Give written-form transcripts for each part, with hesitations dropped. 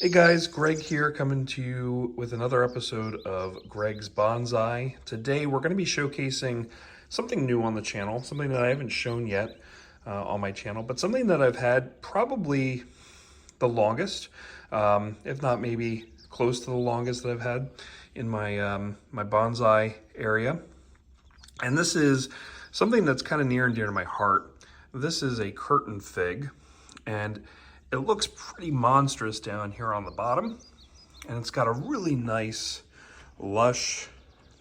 Hey guys, Greg here coming to you with another episode of Greg's Bonsai. Today we're going to be showcasing something new on the channel, something that I haven't shown yet on my channel, but something that I've had probably the longest, if not maybe close to the longest that I've had in my bonsai area. And this is something that's kind of near and dear to my heart. This is a curtain fig, and it looks pretty monstrous down here on the bottom, and it's got a really nice, lush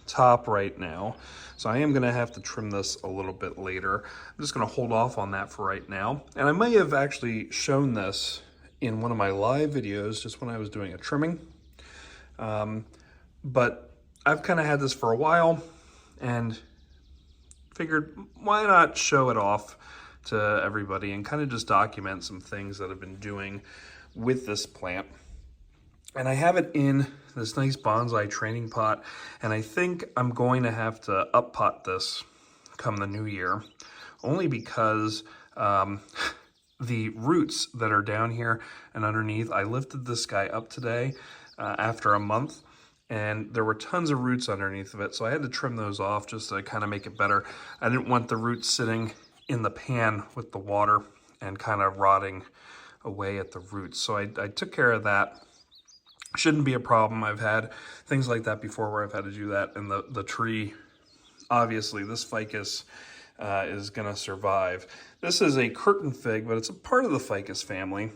top right now. So I am gonna have to trim this a little bit later. I'm just gonna hold off on that for right now. And I may have actually shown this in one of my live videos, just when I was doing a trimming. But I've kind of had this for a while and figured why not show it off to everybody and kind of just document some things that I've been doing with this plant. And I have it in this nice bonsai training pot, and I think I'm going to have to up pot this come the new year, only because the roots that are down here and underneath, I lifted this guy up today after a month, and there were tons of roots underneath of it, so I had to trim those off just to kind of make it better. I didn't want the roots sitting in the pan with the water and kind of rotting away at the roots. So I took care of that. Shouldn't be a problem. I've had things like that before where I've had to do that. And the tree, obviously this ficus is gonna survive. This is a curtain fig, but it's a part of the ficus family.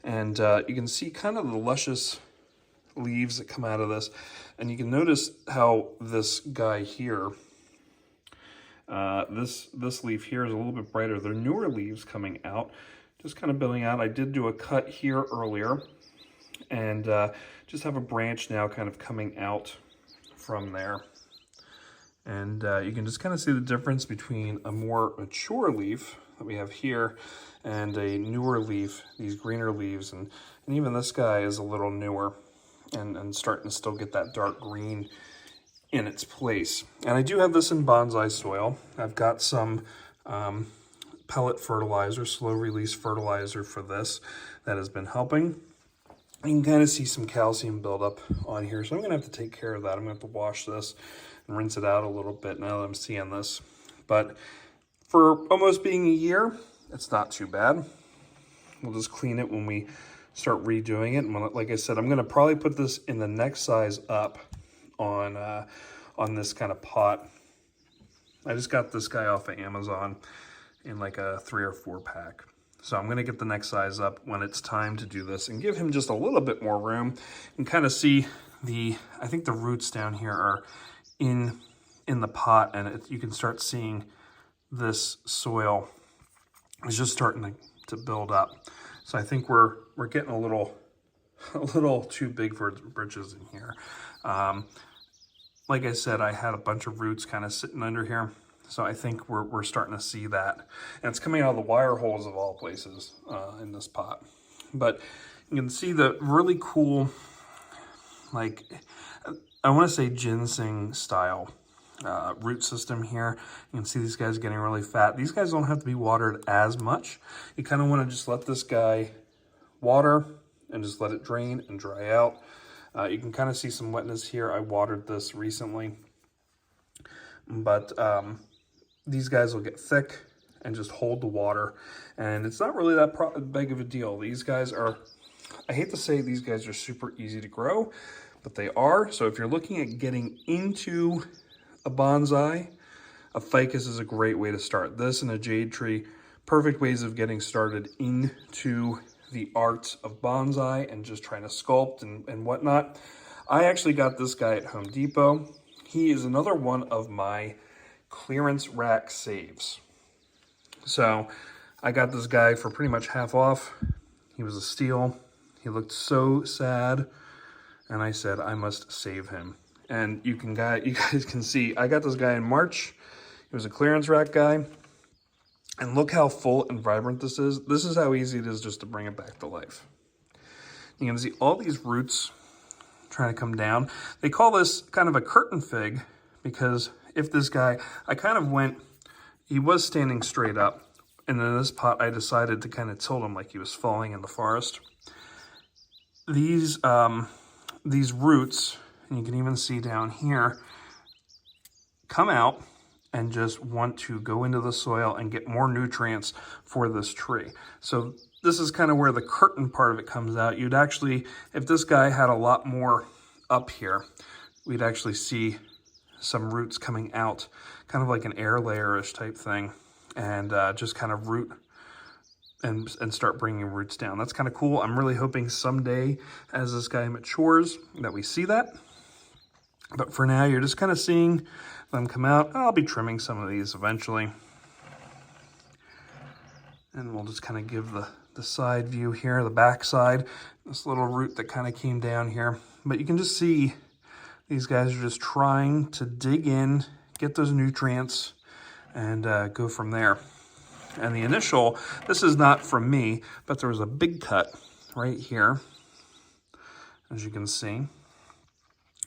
And you can see kind of the luscious leaves that come out of this. And you can notice how this guy here, this leaf here is a little bit brighter. They're newer leaves coming out, just kind of building out. I did do a cut here earlier, and just have a branch now kind of coming out from there. And you can just kind of see the difference between a more mature leaf that we have here and a newer leaf, these greener leaves. And even this guy is a little newer and starting to still get that dark green in its place. And I do have this in bonsai soil. I've got some pellet fertilizer, slow release fertilizer for this that has been helping. You can kind of see some calcium buildup on here, so I'm gonna have to take care of that. I'm gonna have to wash this and rinse it out a little bit now that I'm seeing this. But for almost being a year, it's not too bad. We'll just clean it when we start redoing it. And like I said, I'm gonna probably put this in the next size up on this kind of pot. I just got this guy off of Amazon in like a 3 or 4 pack. So I'm gonna get the next size up when it's time to do this and give him just a little bit more room and kind of see I think the roots down here are in the pot, and you can start seeing this soil is just starting to build up. So I think we're getting a little too big for britches in here. Like I said, I had a bunch of roots kind of sitting under here. So I think we're starting to see that. And it's coming out of the wire holes of all places in this pot. But you can see the really cool, like, I want to say ginseng style root system here. You can see these guys getting really fat. These guys don't have to be watered as much. You kind of want to just let this guy water and just let it drain and dry out. You can kind of see some wetness here. I watered this recently, but these guys will get thick and just hold the water, and it's not really that big of a deal. These guys are, I hate to say these guys are super easy to grow, but they are. So if you're looking at getting into a bonsai, a ficus is a great way to start. This and a jade tree, perfect ways of getting started into the art of bonsai and just trying to sculpt and whatnot. I actually got this guy at Home Depot. He is another one of my clearance rack saves. So I got this guy for pretty much half off. He was a steal. He looked so sad, and I said I must save him. And you guys can see I got this guy in March. He was a clearance rack guy. And look how full and vibrant this is. This is how easy it is just to bring it back to life. You can see all these roots trying to come down. They call this kind of a curtain fig because if this guy, he was standing straight up. And in this pot, I decided to kind of tilt him like he was falling in the forest. these roots, and you can even see down here, come out and just want to go into the soil and get more nutrients for this tree. So this is kind of where the curtain part of it comes out. You'd actually, if this guy had a lot more up here, we'd actually see some roots coming out, kind of like an air layer-ish type thing, and just kind of root and start bringing roots down. That's kind of cool. I'm really hoping someday as this guy matures that we see that. But for now, you're just kind of seeing them come out. I'll be trimming some of these eventually. And we'll just kind of give the side view here, the back side, this little root that kind of came down here. But you can just see these guys are just trying to dig in, get those nutrients, and go from there. And the initial, this is not from me, but there was a big cut right here, as you can see.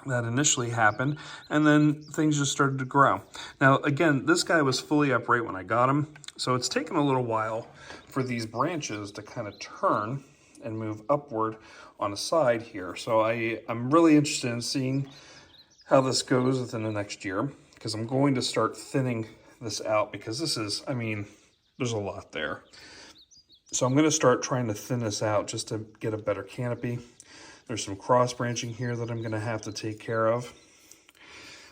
That initially happened, and then things just started to grow. Now, again, this guy was fully upright when I got him, so it's taken a little while for these branches to kind of turn and move upward on the side here. So I'm really interested in seeing how this goes within the next year, because I'm going to start thinning this out, because this is, I mean, there's a lot there. So I'm going to start trying to thin this out just to get a better canopy. There's some cross branching here that I'm going to have to take care of.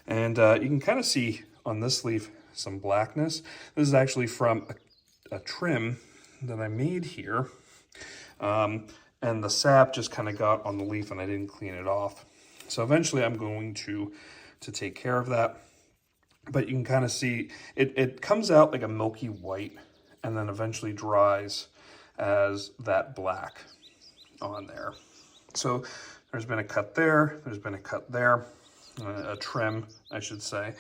And you can kind of see on this leaf some blackness. This is actually from a trim that I made here. And the sap just kind of got on the leaf and I didn't clean it off. So eventually I'm going to take care of that. But you can kind of see it comes out like a milky white and then eventually dries as that black on there. So there's been a cut there, there's been a cut there, a trim, I should say.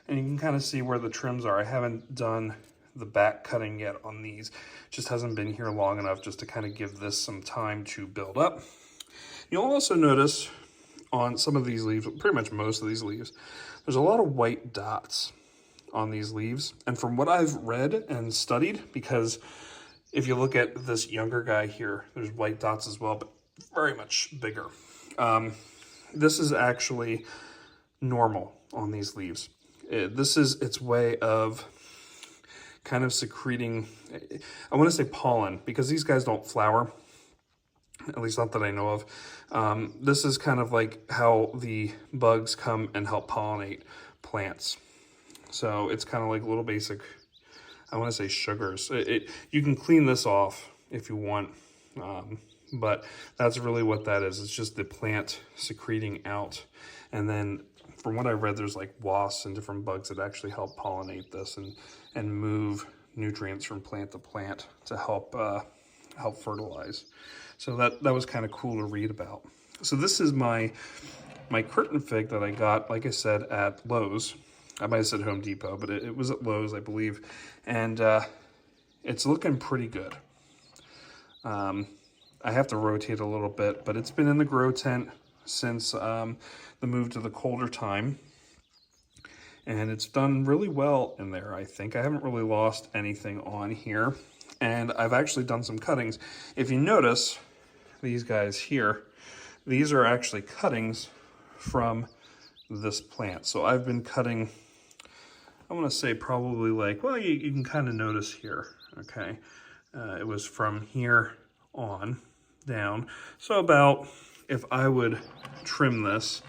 And you can kind of see where the trims are. I haven't done the back cutting yet on these. Just hasn't been here long enough just to kind of give this some time to build up. You'll also notice on some of these leaves, pretty much most of these leaves, there's a lot of white dots on these leaves. And from what I've read and studied, because if you look at this younger guy here, there's white dots as well, but very much bigger. This is actually normal on these leaves. This is its way of kind of secreting, I want to say pollen, because these guys don't flower, at least not that I know of. This is kind of like how the bugs come and help pollinate plants. So it's kind of like little basic, I want to say sugars. You can clean this off if you want, but that's really what that is. It's just the plant secreting out. And then from what I read, there's like wasps and different bugs that actually help pollinate this and move nutrients from plant to plant to help fertilize. So that was kind of cool to read about. So this is my curtain fig that I got, like I said, at Lowe's. I might have said Home Depot, but it was at Lowe's, I believe. And it's looking pretty good. I have to rotate a little bit, but it's been in the grow tent since the move to the colder time. And it's done really well in there, I think. I haven't really lost anything on here. And I've actually done some cuttings. If you notice, these guys here, these are actually cuttings from this plant. So I've been cutting, I want to say probably like, well, you can kind of notice here, okay? It was from here on down. So about, if I would trim this,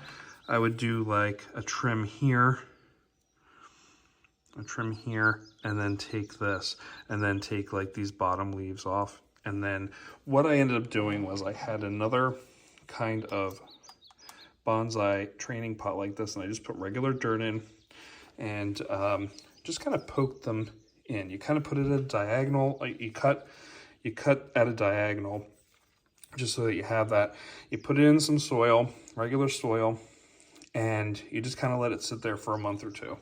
I would do like a trim here, and then take this, and then take like these bottom leaves off. And then what I ended up doing was I had another kind of bonsai training pot like this, and I just put regular dirt in and just kind of poked them in. You kind of put it at a diagonal, like you cut at a diagonal just so that you have that. You put it in some soil, regular soil, and you just kind of let it sit there for a month or two.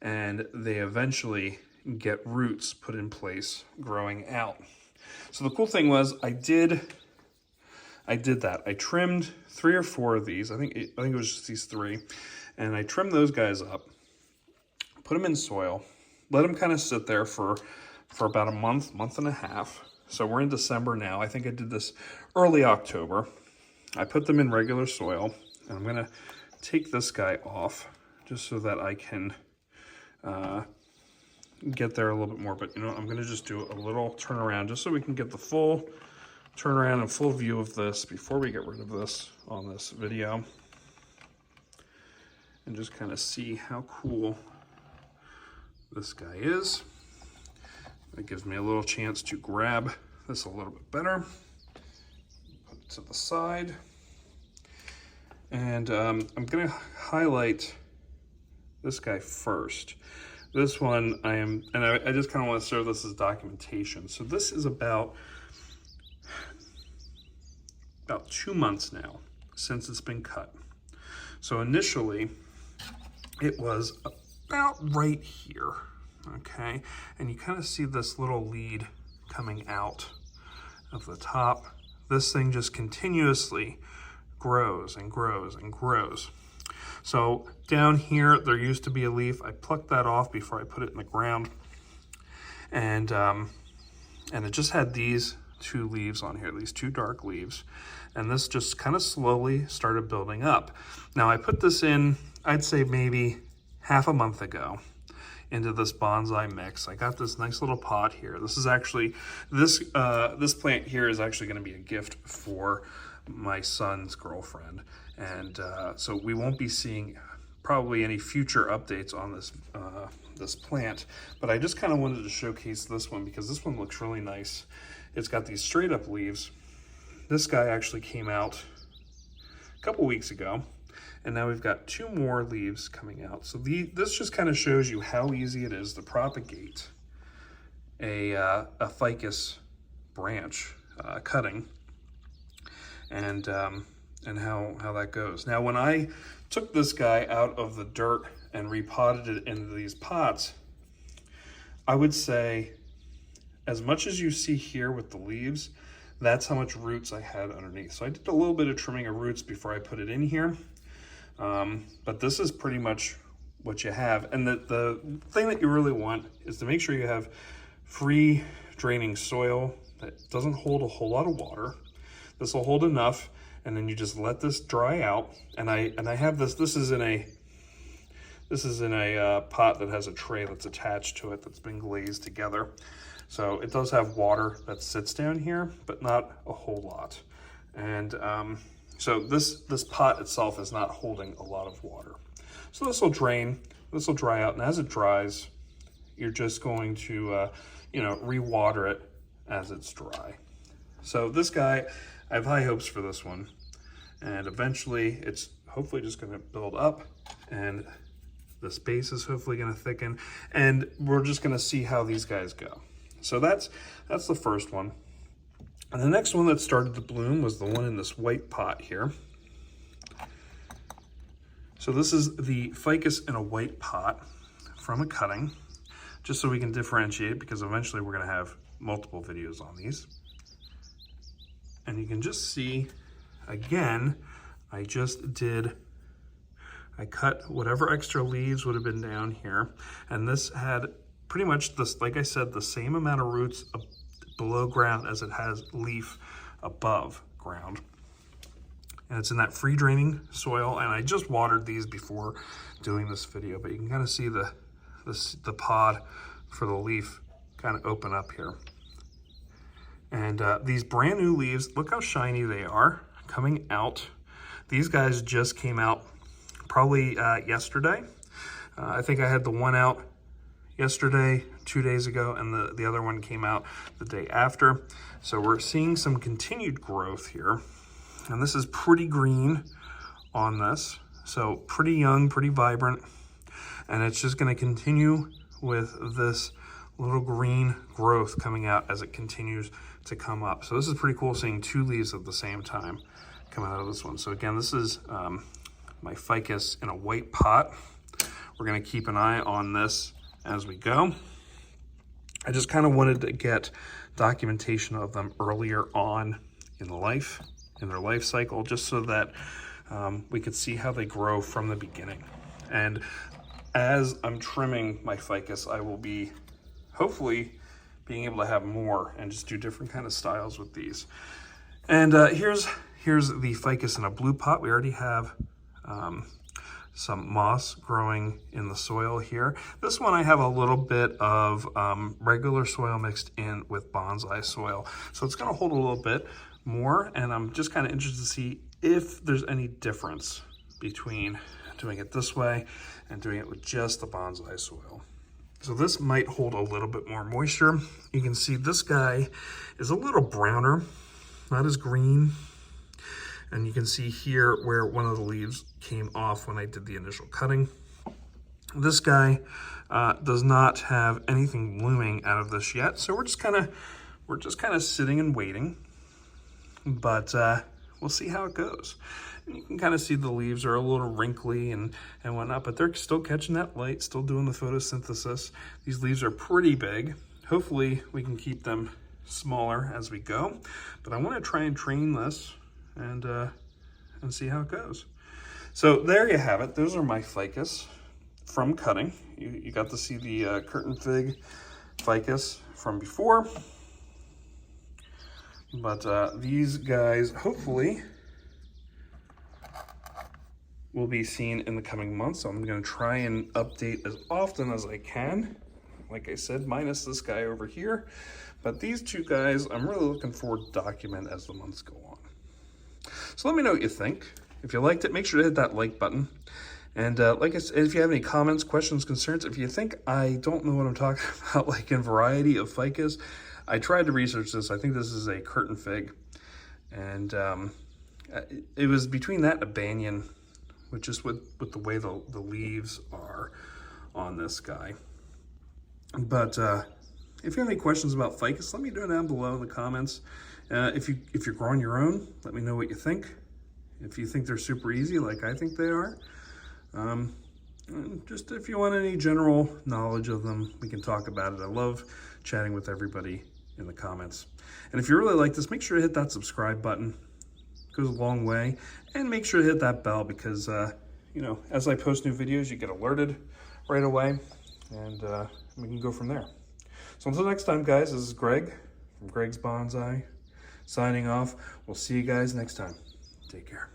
And they eventually get roots put in place growing out. So the cool thing was I did that. I trimmed 3 or 4 of these. I think it was just these 3. And I trimmed those guys up, put them in soil, let them kind of sit there for about a month and a half. So we're in December now. I think I did this early October. I put them in regular soil, and I'm gonna take this guy off just so that I can get there a little bit more. But you know, I'm gonna just do a little turnaround just so we can get the full turnaround and full view of this before we get rid of this on this video. And just kind of see how cool this guy is. It gives me a little chance to grab this a little bit better. Put it to the side. And I'm gonna highlight this guy first. This one I just kind of want to serve this as documentation. So this is about 2 months now since it's been cut. So initially it was about right here, okay? And you kind of see this little lead coming out of the top. This thing just continuously grows and grows and grows. So down here, there used to be a leaf. I plucked that off before I put it in the ground. And it just had these 2 leaves on here, these 2 dark leaves. And this just kind of slowly started building up. Now I put this in, I'd say maybe half a month ago, into this bonsai mix. I got this nice little pot here. This is actually, this plant here is actually gonna be a gift for my son's girlfriend. And so we won't be seeing probably any future updates on this this plant, but I just kind of wanted to showcase this one because this one looks really nice. It's got these straight up leaves. This guy actually came out a couple weeks ago, and now we've got 2 more leaves coming out. So this just kind of shows you how easy it is to propagate a ficus branch cutting, and how that goes. Now, when I took this guy out of the dirt and repotted it into these pots, I would say as much as you see here with the leaves, that's how much roots I had underneath. So I did a little bit of trimming of roots before I put it in here. But this is pretty much what you have. And the thing that you really want is to make sure you have free draining soil that doesn't hold a whole lot of water. This will hold enough, and then you just let this dry out. And I have this is in a pot that has a tray that's attached to it that's been glazed together. So it does have water that sits down here, but not a whole lot. And so this pot itself is not holding a lot of water. So this will drain, this will dry out, and as it dries, you're just going to re-water it as it's dry. So this guy, I have high hopes for this one, and eventually it's hopefully just going to build up, and the space is hopefully going to thicken, and we're just going to see how these guys go. So that's the first one. And the next one that started to bloom was the one in this white pot here. So this is the ficus in a white pot from a cutting, just so we can differentiate, because eventually we're going to have multiple videos on these. And you can just see, again, I cut whatever extra leaves would have been down here, and this had pretty much this, like I said, the same amount of roots below ground as it has leaf above ground. And it's in that free draining soil, and I just watered these before doing this video, but you can kind of see the pod for the leaf kind of open up here. And these brand new leaves, look how shiny they are coming out. These guys just came out probably yesterday. I think I had the one out yesterday, 2 days ago, and the other one came out the day after. So we're seeing some continued growth here. And this is pretty green on this. So pretty young, pretty vibrant. And it's just gonna continue with this little green growth coming out as it continues to come up. So this is pretty cool, seeing 2 leaves at the same time coming out of this one. So again, this is my ficus in a white pot. We're gonna keep an eye on this as we go. I just kind of wanted to get documentation of them earlier on in their life cycle, just so that we could see how they grow from the beginning. And as I'm trimming my ficus, I will be hopefully being able to have more and just do different kind of styles with these. And here's here's the ficus in a blue pot. We already have some moss growing in the soil here. This one I have a little bit of regular soil mixed in with bonsai soil. So it's gonna hold a little bit more, and I'm just kind of interested to see if there's any difference between doing it this way and doing it with just the bonsai soil. So this might hold a little bit more moisture. You can see this guy is a little browner, not as green. And you can see here where one of the leaves came off when I did the initial cutting. This guy does not have anything blooming out of this yet, so we're just kind of sitting and waiting. But we'll see how it goes. And you can kind of see the leaves are a little wrinkly and whatnot, but they're still catching that light, still doing the photosynthesis. These leaves are pretty big. Hopefully we can keep them smaller as we go. But I want to try and train this and see how it goes. So there you have it. Those are my ficus from cutting. You got to see the curtain fig ficus from before. But these guys hopefully will be seen in the coming months. So I'm going to try and update as often as I can. Like I said, minus this guy over here. But these two guys, I'm really looking forward to document as the months go on. So let me know what you think. If you liked it, make sure to hit that like button. And like I said, if you have any comments, questions, concerns, if you think I don't know what I'm talking about, like in variety of ficus, I tried to research this. I think this is a curtain fig. And it was between that and a banyan, which is with the way the leaves are on this guy. But if you have any questions about ficus, let me know down below in the comments. If you're growing your own, let me know what you think. If you think they're super easy, like I think they are. Just if you want any general knowledge of them, we can talk about it. I love chatting with everybody in the comments. And if you really like this, make sure to hit that subscribe button. It goes a long way. And make sure to hit that bell because, you know, as I post new videos, you get alerted right away. And we can go from there. So until next time, guys, this is Greg from Greg's Bonsai signing off. We'll see you guys next time. Take care.